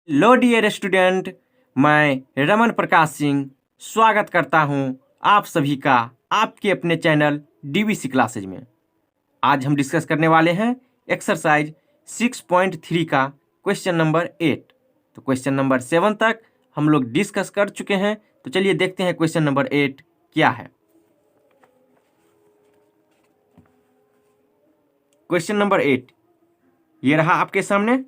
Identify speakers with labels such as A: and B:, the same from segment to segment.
A: लो dear student, मैं रमन प्रकाश सिंह स्वागत करता हूं आप सभी का आपके अपने चैनल डीवीसी क्लासेज में। आज हम डिस्कस करने वाले हैं एक्सरसाइज 6.3 का क्वेश्चन नंबर 8। तो क्वेश्चन नंबर 7 तक हम लोग डिस्कस कर चुके हैं। तो चलिए देखते हैं क्वेश्चन नंबर 8 क्या है। क्वेश्चन नंबर 8 ये रहा आपके सामने।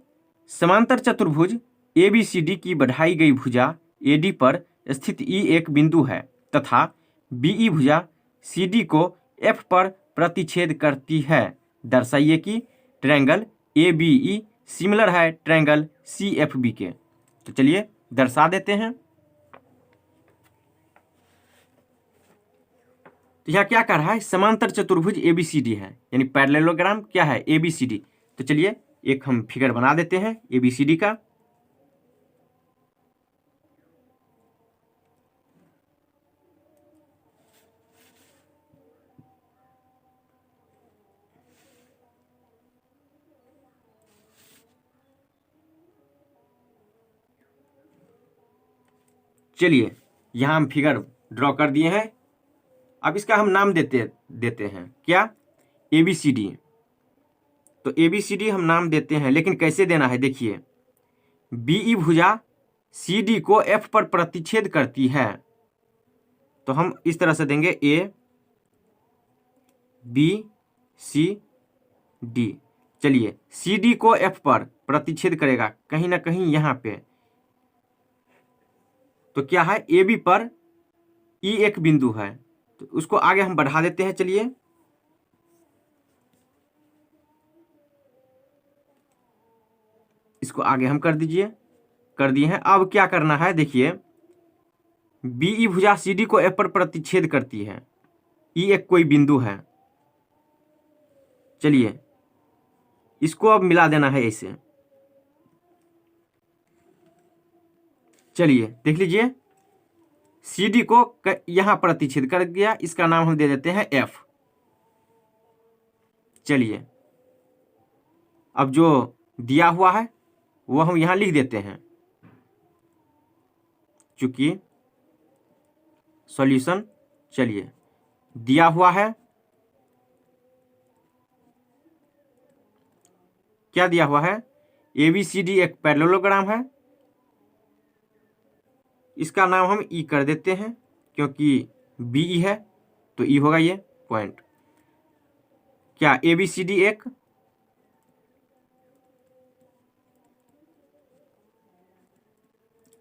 A: समांतर चतुर्भुज ABCD की बढ़ाई गई भुजा AD पर स्थित E एक बिंदु है तथा BE भुजा CD को F पर प्रतिच्छेद करती है। दर्शाइए कि ट्रायंगल ABE सिमिलर है ट्रायंगल CFB के। तो चलिए दर्शा देते हैं। तो यह क्या कर रहा है? समांतर चतुर्भुज ABCD है, यानी पैरेललोग्राम क्या है? ABCD। तो चलिए एक हम फिगर बना देते हैं ABCD का। चलिए यहाँ हम फिगर ड्रॉ कर दिए हैं। अब इसका हम नाम देते हैं क्या? ABCD। तो ABCD हम नाम देते हैं, लेकिन कैसे देना है देखिए। BE भुजा CD को F पर प्रतिच्छेद करती है, तो हम इस तरह से देंगे ABCD। चलिए CD को F पर प्रतिच्छेद करेगा कहीं ना कहीं यहाँ पे, तो क्या है? AB पर E एक बिंदु है, तो उसको आगे हम बढ़ा देते हैं। चलिए इसको आगे हम कर दिए हैं। अब क्या करना है देखिए, BE भुजा CD को F पर प्रतिच्छेद करती है, E एक कोई बिंदु है। चलिए इसको अब मिला देना है ऐसे। चलिए देख लीजिए, CD को यहां प्रतिच्छेद कर दिया, इसका नाम हम दे देते हैं F। चलिए अब जो दिया हुआ है वो हम यहां लिख देते हैं, चूंकि सॉल्यूशन। चलिए दिया हुआ है, क्या दिया हुआ है? ABCD एक पैरेललोग्राम है, इसका नाम हम E कर देते हैं, क्योंकि BE है तो E होगा ये पॉइंट। क्या ABCD एक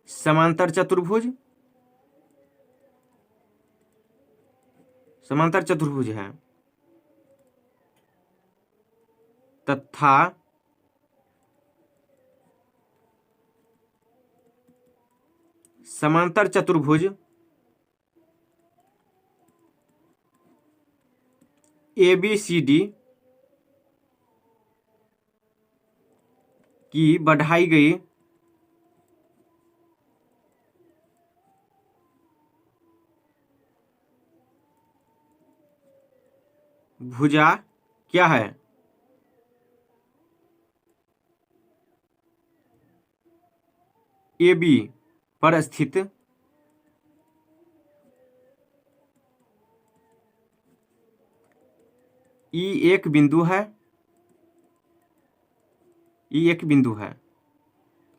A: समांतर चतुर्भुज है तथा समांतर चतुर्भुज ABCD की बढ़ाई गई भुजा क्या है? AB पर स्थित E एक बिंदु है। E एक बिंदु है।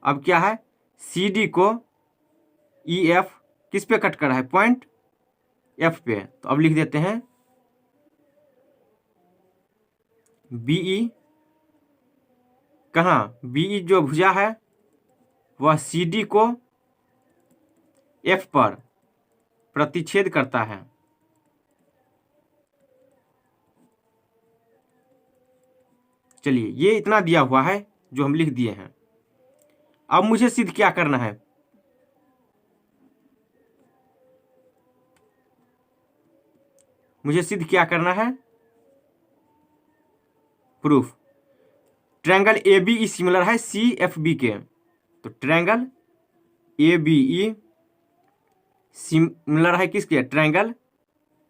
A: अब क्या है? CD को EF किस पे कट कर रहा है? पॉइंट F पे। तो अब लिख देते हैं BE। कहाँ? BE जो भुजा है वह CD को F पर प्रतिच्छेद करता है। चलिए ये इतना दिया हुआ है जो हम लिख दिए हैं। अब मुझे सिद्ध क्या करना है? मुझे सिद्ध क्या करना है? प्रूफ। ट्रायंगल ABE सिमिलर है CFB के, तो ट्रायंगल ABE सिमिलर है किसके? ट्रायंगल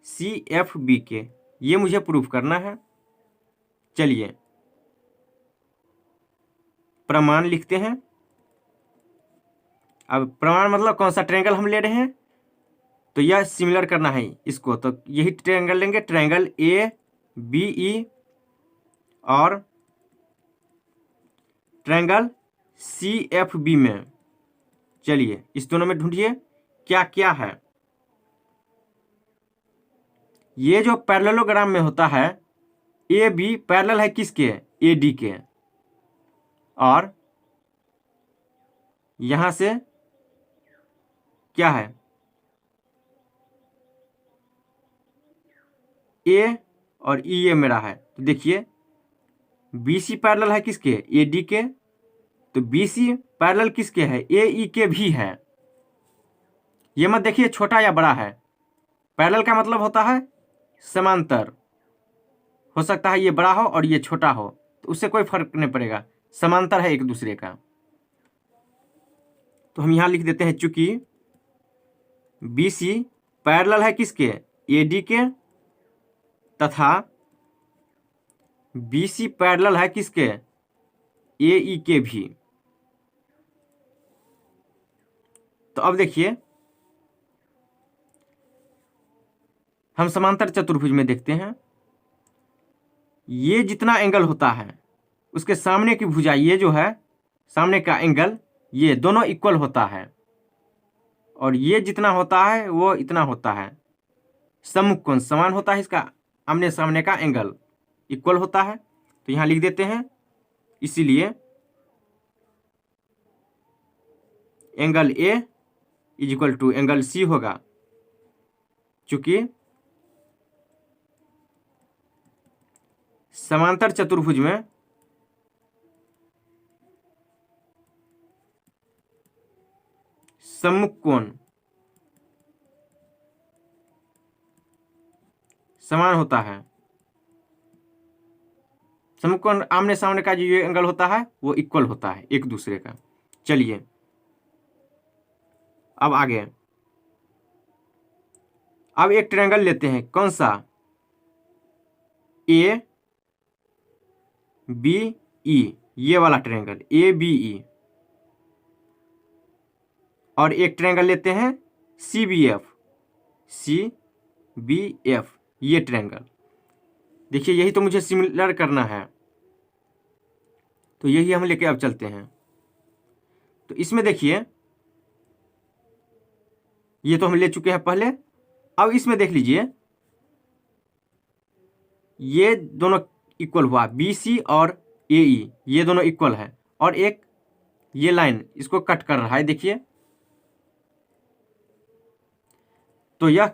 A: CFB के। ये मुझे प्रूफ करना है। चलिए प्रमाण लिखते हैं। अब प्रमाण मतलब कौन सा ट्रायंगल हम ले रहे हैं, तो यह सिमिलर करना है इसको, तो यही ट्रायंगल लेंगे, ट्रायंगल ए बी ई और ट्रायंगल सी एफ बी में। चलिए इस दोनों में ढूंढिए क्या क्या है। ये जो पैरेललोग्राम में होता है, ए बी पैरेलल है किसके, ए डी के, और यहां से क्या है, ए और ई ए मेरा है। तो देखिए बी सी पैरेलल है किसके, ए डी के, तो बी सी पैरेलल किसके है, ए ई के भी है। ये मत देखिए छोटा या बड़ा है, पैरेलल का मतलब होता है समांतर। हो सकता है ये बड़ा हो और ये छोटा हो, तो उससे कोई फर्क नहीं पड़ेगा, समांतर है एक दूसरे का। तो हम यहां लिख देते हैं चूंकि बी सी पैरेलल है किसके, ए डी के, तथा बी सी पैरेलल है किसके, ए ई के भी। तो अब देखिए हम समांतर चतुर्भुज में देखते हैं, ये जितना एंगल होता है उसके सामने की भुजा, ये जो है सामने का एंगल, ये दोनों इक्वल होता है, और ये जितना होता है वो इतना होता है। सम्मुख कोण समान होता है, इसका आमने सामने का एंगल इक्वल होता है। तो यहां लिख देते हैं, इसीलिए angle A is equal to angle C होगा, चूंकि समांतर चतुर्भुज में सम्मुख कोण समान होता है। सम्मुख कोण आमने सामने का जो ये एंगल होता है वो इक्वल होता है एक दूसरे का। चलिए अब आगे, अब एक ट्रायंगल लेते हैं, कौन सा, ए बी ई, ये वाला ट्रायंगल ए बी ई, और एक ट्रायंगल लेते हैं C B F, C B F, ये ट्रायंगल। देखिए यही तो मुझे सिमिलर करना है, तो यही हम लेके अब चलते हैं। तो इसमें देखिए ये तो हम ले चुके हैं पहले। अब इसमें देख लीजिए ये दोनों इक्वल हुआ, बी सी और ए ई ये दोनों इक्वल है, और एक ये लाइन इसको कट कर रहा है, देखिए। तो यह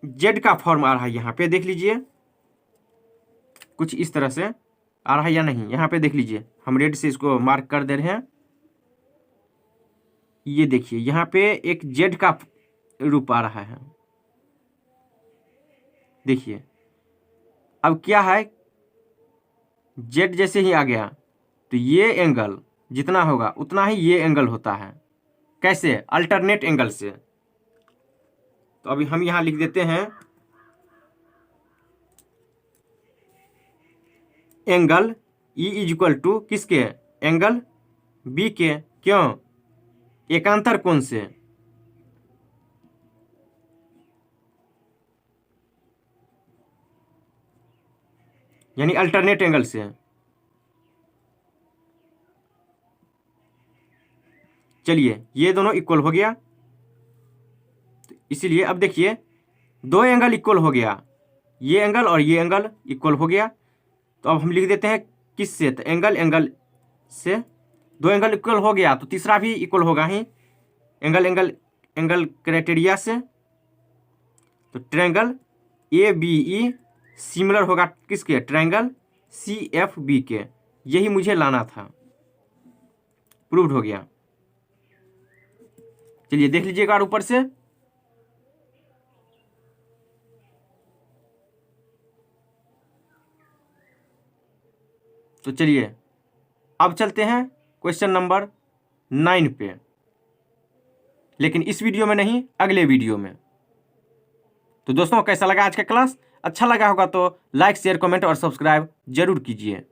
A: जेड का फॉर्म आ रहा है, यहाँ पे देख लीजिए कुछ इस तरह से आ रहा है या नहीं, यहाँ पे देख लीजिए हम रेड से इसको मार्क कर दे रहे हैं। ये देखिए यहाँ पे एक जेड का रूप आ रहा है, देखिए। अब क्या है, जेड जैसे ही आ गया तो ये एंगल जितना होगा उतना ही ये एंगल होता है। कैसे, अल्टरनेट एंगल से। तो अभी हम यहां लिख देते हैं angle E is equal to किसके, एंगल बी के, क्यों, एकांतर कोण से। यानी अल्टरनेट एंगल से। चलिए ये दोनों इक्वल हो गया, तो इसीलिए अब देखिए दो एंगल इक्वल हो गया, ये एंगल और ये एंगल इक्वल हो गया। तो अब हम लिख देते हैं किससे, तो एंगल एंगल से, दो एंगल इक्वल हो गया तो तीसरा भी इक्वल होगा ही, एंगल एंगल एंगल क्राइटेरिया से। तो triangle A B E similar होगा किसके, ट्रायंगल सी एफ बी के। यही मुझे लाना था, प्रूव्ड हो गया। चलिए देख लीजिएगा ऊपर से, तो चलिए अब चलते हैं क्वेश्चन नंबर 9 पे, लेकिन इस वीडियो में नहीं, अगले वीडियो में। तो दोस्तों कैसा लगा आज का क्लास, अच्छा लगा होगा तो लाइक शेयर कमेंट और सब्सक्राइब जरूर कीजिए।